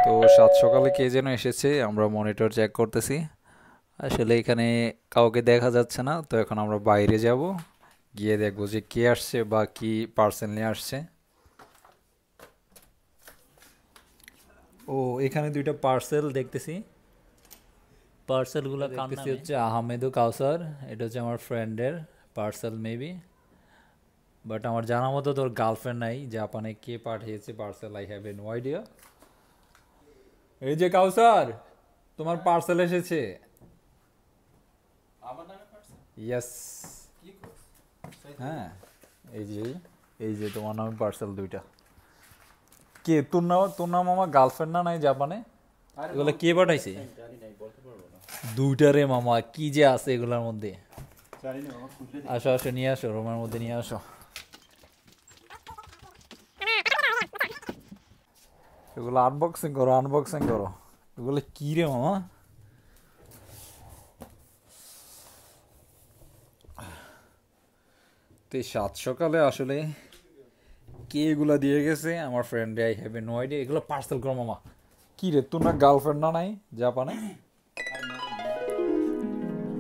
তো সাত সকালে কে যেন এসেছে, আমরা মনিটর চেক করতেছি। আসলে এখানে কাউকে দেখা যাচ্ছে না, তো এখন আমরা বাইরে যাব, গিয়ে দেখবো যে কে আসছে বা কি পার্সেল নিয়ে আসছে। ও, এখানে দুইটা পার্সেল দেখতেছি। পার্সেলগুলো কার নামে? হচ্ছে আহমেদু কাউসার, এটা হচ্ছে আমার ফ্রেন্ডের পার্সেল মেবি। বাট আমার জানা মতো তোর গার্লফ্রেন্ড নাই। জাপানে কে পাঠিয়েছে parcel, I have no idea. এই যে কাউসার, তোমার পার্সেল এসেছে। ইয়েস। হ্যাঁ, এই যে এই যে তোমার নামে পার্সেল দুইটা। কে তোর নাম আমার গার্লফ্রেন্ড না নাই জাপানে? এগুলো কে পাঠাইছে? দুইটা রে মামা, কি যে আছে এগুলোর মধ্যে। আসো আসো, নিয়ে আসো, রুমের মধ্যে নিয়ে আসো। এগুলো আনবক্সিং করো, আনবক্সিং করো। এগুলো কি রে মামা? তো এই সাত সকালে আসলে কে এগুলা দিয়ে গেছে আমার ফ্রেন্ডে, আই হ্যাভ নো আইডিয়া। এগুলো পার্সেল করো মামা। কি রে, তোর না গার্লফ্রেন্ড না নাই জাপানে?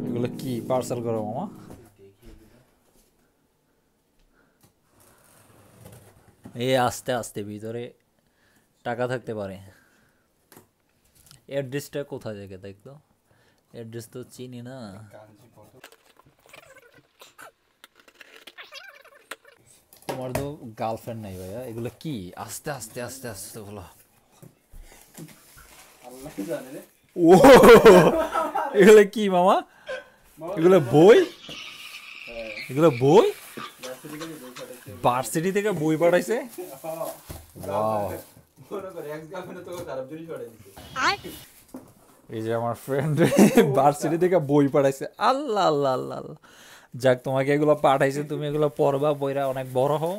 এগুলো কি পার্সেল করো মামা? এ আস্তে আস্তে, ভিতরে টাকা থাকতে পারে। অ্যাড্রেসটা কোথায় থেকে দেখতো? অ্যাড্রেস তো চিনি না। তোমার তো গার্লফ্রেন্ড নাই ভাইয়া, এগুলো কি? আস্তে আস্তে আস্তে আস্তে বলো। ও, এগুলো কি মামা? এগুলো বই? এগুলো বই? ভার্সিটি থেকে বই পাঠাইছে? ওয়াও। এই যে আমার ফ্রেন্ড ভার্সিটি থেকে বই পাঠাইছে। আল্লাহ আল্লাহ আল্লাহ আল্লাহ। যাক, তোমাকে এগুলো পাঠাইছে, তুমি এগুলো পড়বা, বইরা অনেক বড় হও।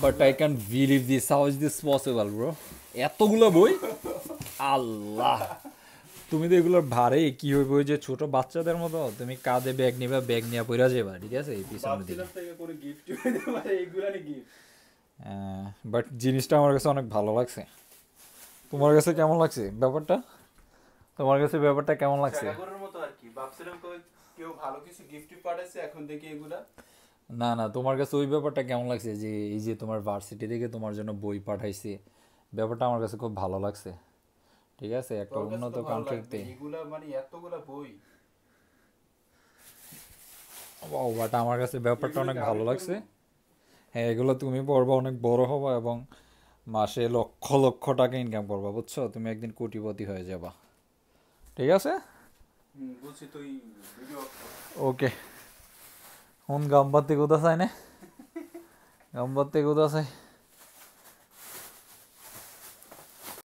But I can believe this, how is this possible bro? এতগুলো বই? আল্লাহ, তুমি তো এগুলোর ভারে কি হইব, ওই যে ছোট বাচ্চাদের মতো তুমি কাঁধে ব্যাগ নিবা, ব্যাগ নিয়ে পইরা যাবা, ঠিক আছে, এই পিছনের দিকে। বাট জিনিসটা আমার কাছে অনেক ভালো লাগছে। তোমার কাছে কেমন লাগছে ব্যাপারটা? তোমার কাছে ব্যাপারটা কেমন লাগছে? না না, তোমার কাছে ওই ব্যাপারটা কেমন লাগছে যে এই যে তোমার ভার্সিটি থেকে তোমার জন্য বই পাঠাইছে? ব্যাপারটা আমার কাছে খুব ভালো লাগছে। ঠিক আছে, একটা উন্নত কান্ট্রিতে। বাট আমার কাছে ব্যাপারটা অনেক ভালো লাগছে। হ্যাঁ, এগুলো তুমি পড়বা, অনেক বড় হবা এবং মাসে লক্ষ লক্ষ টাকা ইনকাম করবা, বুঝছো? তুমি একদিন কোটিপতি হয়ে যাবা। ঠিক আছে, ওকে। হুন গাম্বাতে কোথা চাই না, গাম্বাতে কোথা চাই।